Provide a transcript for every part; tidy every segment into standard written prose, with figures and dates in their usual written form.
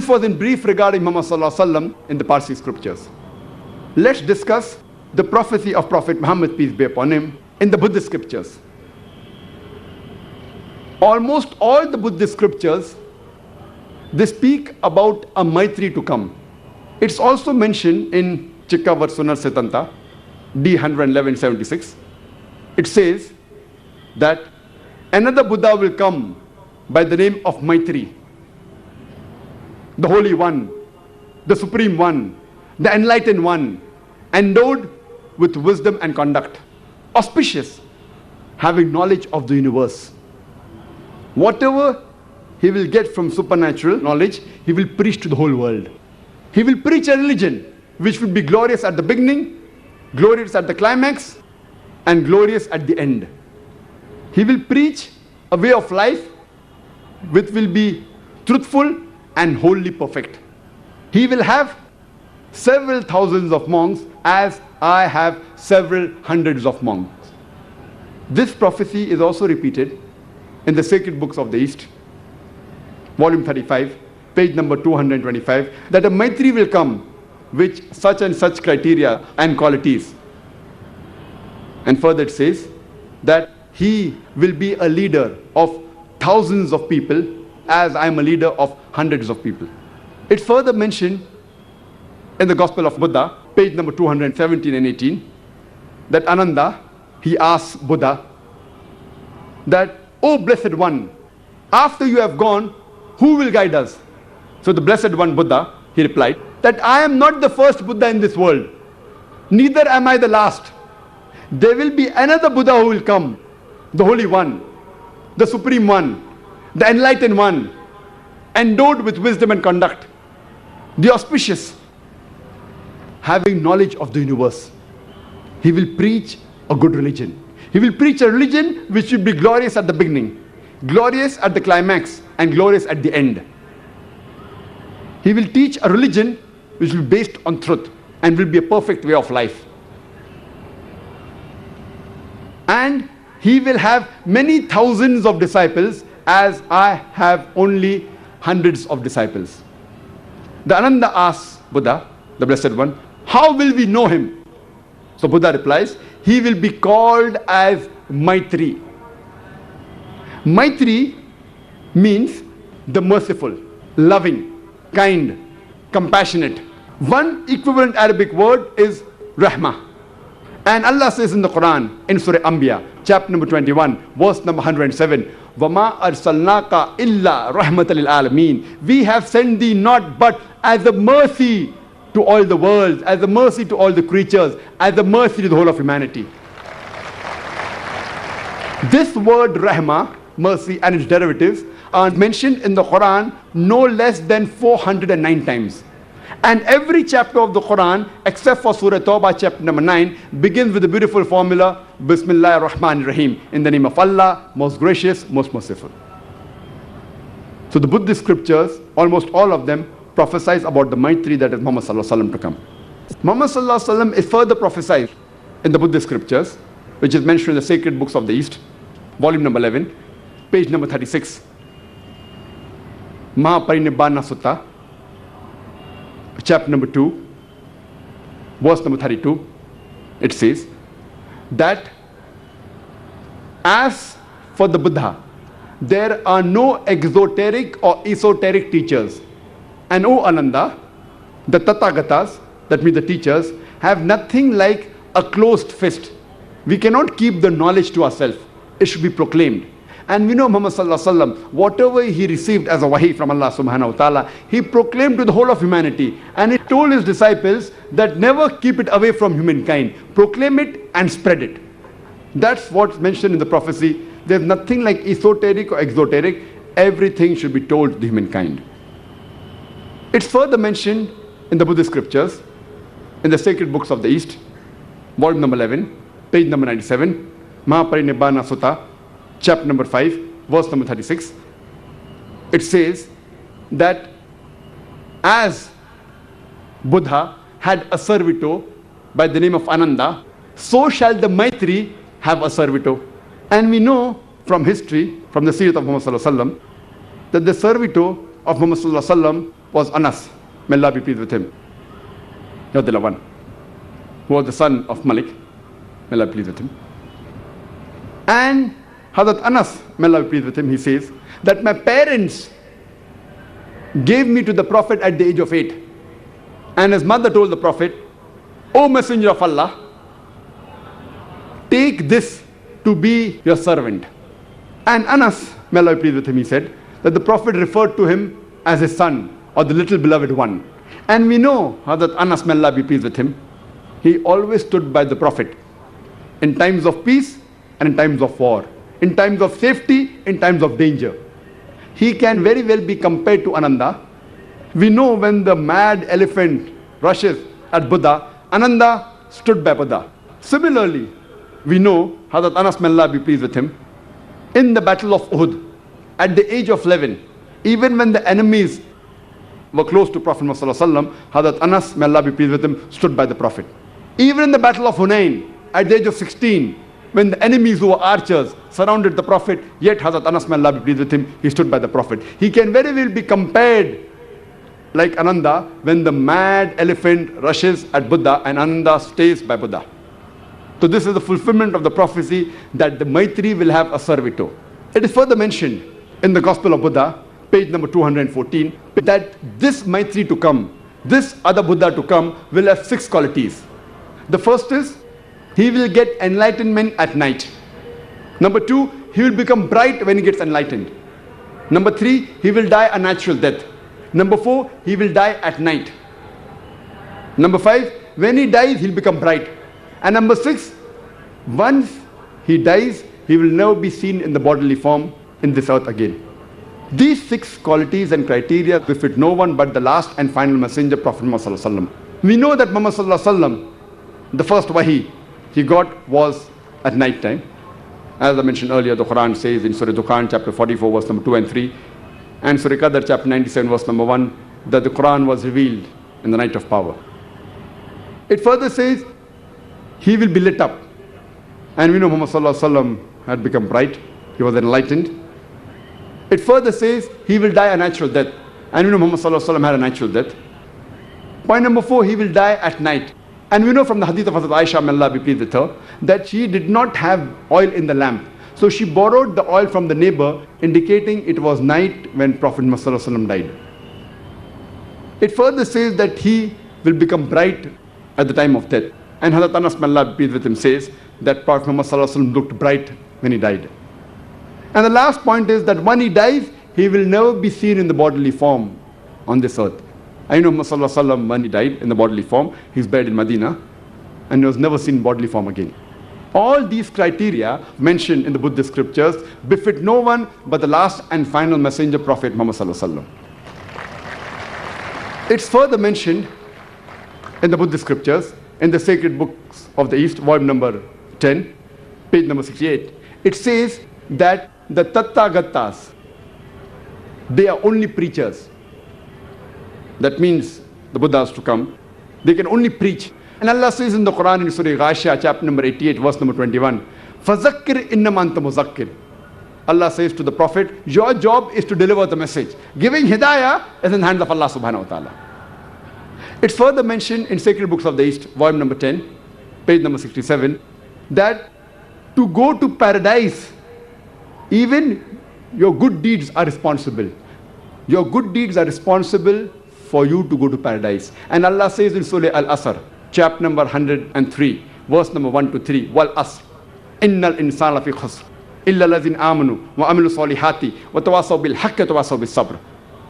This was in brief regarding Muhammad Sallallahu Alaihi Wasallam in the Parsi scriptures. Let's discuss the prophecy of Prophet Muhammad, peace be upon him, in the Buddhist scriptures. Almost all the Buddhist scriptures, they speak about a Maitri to come. It's also mentioned in Chikkavarsunar Siddhanta, D 11176. It says that another Buddha will come by the name of Maitri, the Holy One, the Supreme One, the Enlightened One, endowed with wisdom and conduct, auspicious, having knowledge of the universe. Whatever he will get from supernatural knowledge, he will preach to the whole world. He will preach a religion which will be glorious at the beginning, glorious at the climax, and glorious at the end. He will preach a way of life which will be truthful and wholly perfect. He will have several thousands of monks, as I have several hundreds of monks. This prophecy is also repeated in the sacred books of the East, volume 35, page number 225, that a Maitri will come with such and such criteria and qualities. And further it says that he will be a leader of thousands of people, as I am a leader of hundreds of people. It's further mentioned in the Gospel of Buddha, page number 217 and 18, that Ananda, he asks Buddha that, "O Blessed One, after you have gone, who will guide us?" So the Blessed One, Buddha, he replied that, "I am not the first Buddha in this world, neither am I the last. There will be another Buddha who will come, the Holy One, the Supreme One, the Enlightened One, endowed with wisdom and conduct, the auspicious, having knowledge of the universe. He will preach a good religion. He will preach a religion which will be glorious at the beginning, glorious at the climax, and glorious at the end. He will teach a religion which will be based on truth and will be a perfect way of life. And he will have many thousands of disciples, as I have only hundreds of disciples." The Ananda asks Buddha, the Blessed One, "How will we know him?" So Buddha replies, "He will be called as Maitri." Maitri means the merciful, loving, kind, compassionate. One equivalent Arabic word is Rahmah. And Allah says in the Quran, in Surah Anbiya, chapter number 21, verse number 107, "Wama arsalnaka illa rahmatan lil alameen." We have sent thee not but as a mercy to all the worlds, as a mercy to all the creatures, as a mercy to the whole of humanity. This word Rahmah, mercy, and its derivatives are mentioned in the Quran no less than 409 times. And every chapter of the Quran, except for Surah Tawbah, chapter number 9, begins with the beautiful formula, Bismillah ar-Rahman ar-Rahim, in the name of Allah, most gracious, most merciful. So the Buddhist scriptures, almost all of them, prophesies about the Maitri, that is Muhammad Sallallahu Alaihi Wasallam, to come. Muhammad Sallallahu Alaihi Wasallam is further prophesied in the Buddhist scriptures, which is mentioned in the sacred books of the East, volume number 11, page number 36. Mahaparibbana Sutta, chapter number 2, verse number 32, it says that as for the Buddha, there are no exoteric or esoteric teachers. And O Ananda, the Tathagatas, that means the teachers, have nothing like a closed fist. We cannot keep the knowledge to ourselves. It should be proclaimed. And we know Muhammad Sallallahu Alaihi Wasallam, whatever he received as a wahi from Allah Subhanahu Wa Ta'ala, he proclaimed to the whole of humanity. And he told his disciples that never keep it away from humankind. Proclaim it and spread it. That's what's mentioned in the prophecy. There's nothing like esoteric or exoteric. Everything should be told to the humankind. It's further mentioned in the Buddhist scriptures, in the sacred books of the East, volume number 11, page number 97, Mahaparibbana Sutta, chapter number 5, verse number 36. It says that as Buddha had a servitor by the name of Ananda, so shall the Maitri have a servitor. And we know from history, from the seerah of Muhammad Sallallahu Alaihi Wasallam, that the servitor of Muhammad Sallallahu Alaihi Wasallam was Anas, may Allah be pleased with him, Radhiyallahu anhu, who was the son of Malik, may Allah be pleased with him. And Hazrat Anas, may Allah be pleased with him, he says that my parents gave me to the Prophet at the age of 8. And his mother told the Prophet, O Messenger of Allah, take this to be your servant. And Anas, may Allah be pleased with him, he said that the Prophet referred to him as his son or the little beloved one. And we know Hazrat Anas, may Allah be pleased with him, he always stood by the Prophet in times of peace and in times of war, in times of safety, in times of danger. He can very well be compared to Ananda. We know when the mad elephant rushes at Buddha, Ananda stood by Buddha. Similarly, we know Hazrat Anas, may Allah be pleased with him, in the battle of Uhud, at the age of 11, even when the enemies were close to Prophet Muhammad ﷺ, Hazrat Anas, may Allah be pleased with him, stood by the Prophet. Even in the battle of Hunain, at the age of 16, when the enemies who were archers surrounded the Prophet, yet Hazrat Anas, may Allah be pleased with him, he stood by the Prophet. He can very well be compared like Ananda when the mad elephant rushes at Buddha and Ananda stays by Buddha. So this is the fulfillment of the prophecy that the Maitri will have a servitor. It is further mentioned in the Gospel of Buddha, page number 214, that this Maitri to come, this other Buddha to come, will have 6 qualities. The first is, he will get enlightenment at night. Number 2, he will become bright when he gets enlightened. Number 3, he will die a natural death. Number 4, he will die at night. Number 5, when he dies, he'll become bright. And number 6, once he dies, he will never be seen in the bodily form in this earth again. These 6 qualities and criteria befit no one but the last and final messenger, Prophet Muhammad ﷺ. We know that Muhammad ﷺ, the first wahi he got was at night time. As I mentioned earlier, the Quran says in Surah Dukhan, chapter 44, verse number 2 and 3, and Surah Qadr, chapter 97, verse number 1, that the Quran was revealed in the night of power. It further says, he will be lit up. And we know Muhammad ﷺ had become bright, he was enlightened. It further says, he will die a natural death. And we know Muhammad ﷺ had a natural death. Point number 4, he will die at night. And we know from the hadith of Hazrat Aisha, may Allah be pleased with her, that she did not have oil in the lamp. So she borrowed the oil from the neighbor, indicating it was night when Prophet Muhammad ﷺ died. It further says that he will become bright at the time of death. And Hazrat Anas, may Allah be pleased with him, says that Prophet Muhammad ﷺ looked bright when he died. And the last point is that when he dies, he will never be seen in the bodily form on this earth. I know Muhammad ﷺ, when he died in the bodily form, he's buried in Medina, and he was never seen in bodily form again. All these criteria mentioned in the Buddhist scriptures befit no one but the last and final messenger, Prophet Muhammad ﷺ. It's further mentioned in the Buddhist scriptures, in the sacred books of the East, volume number 10, page number 68. It says that the Tathagatas, they are only preachers. That means the Buddhas to come, they can only preach. And Allah says in the Quran in Surah Ghashiyah, chapter number 88, verse number 21, فَذَكِّرْ إِنَّمَا أَنْتَ مُذَكِّرْ. Allah says to the Prophet, your job is to deliver the message. Giving hidayah is in the hands of Allah subhanahu wa ta'ala. It's further mentioned in Sacred Books of the East, volume number 10, page number 67, that to go to paradise, even your good deeds are responsible. Your good deeds are responsible for you to go to paradise. And Allah says in Surah Al-Asr, chapter number 103, verse number 1 to 3, Wal Asr, Innal insana fi khusr, illa lazin amanu, wa amilu salihati, wa tawasaw bil haqqi, tawasaw bil sabr.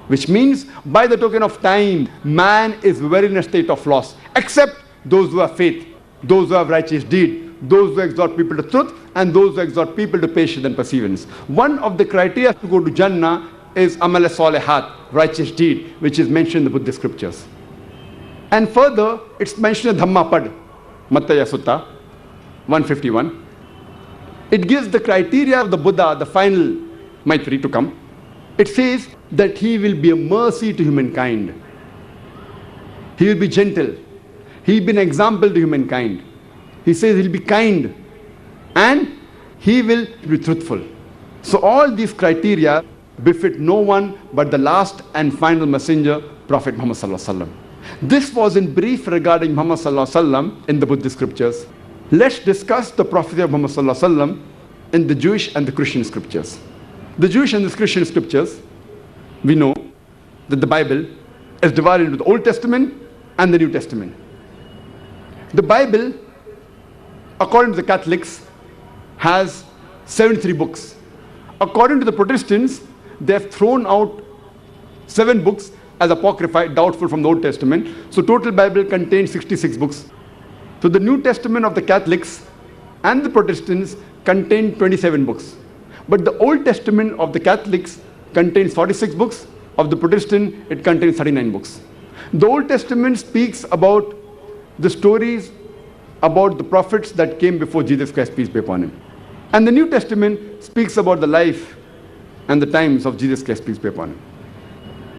Which means, by the token of time, man is very in a state of loss, except those who have faith, those who have righteous deed, those who exhort people to truth, and those who exhort people to patience and perseverance. One of the criteria to go to Jannah is amal salihat, righteous deed, which is mentioned in the Buddhist scriptures. And further, it's mentioned in Dhammapad, Mattaya Sutta, 151. It gives the criteria of the Buddha, the final Maitri to come. It says that he will be a mercy to humankind. He will be gentle. He will be an example to humankind. He says he'll be kind. And he will be truthful. So all these criteria befit no one but the last and final messenger, Prophet Muhammad Sallallahu Alaihi Wasallam. This was in brief regarding Muhammad Sallallahu Alaihi Wasallam in the Buddhist scriptures. Let's discuss the prophecy of Muhammad Sallallahu Alaihi Wasallam in the Jewish and the Christian scriptures. The Jewish and the Christian scriptures, we know that the Bible is divided into the Old Testament and the New Testament. The Bible, according to the Catholics, has 73 books. According to the Protestants, they have thrown out 7 books as apocrypha, doubtful from the Old Testament. So total Bible contains 66 books. So the New Testament of the Catholics and the Protestants contain 27 books. But the Old Testament of the Catholics contains 46 books. Of the Protestant, it contains 39 books. The Old Testament speaks about the stories about the prophets that came before Jesus Christ, peace be upon him. And the New Testament speaks about the life and the times of Jesus Christ, peace be upon him.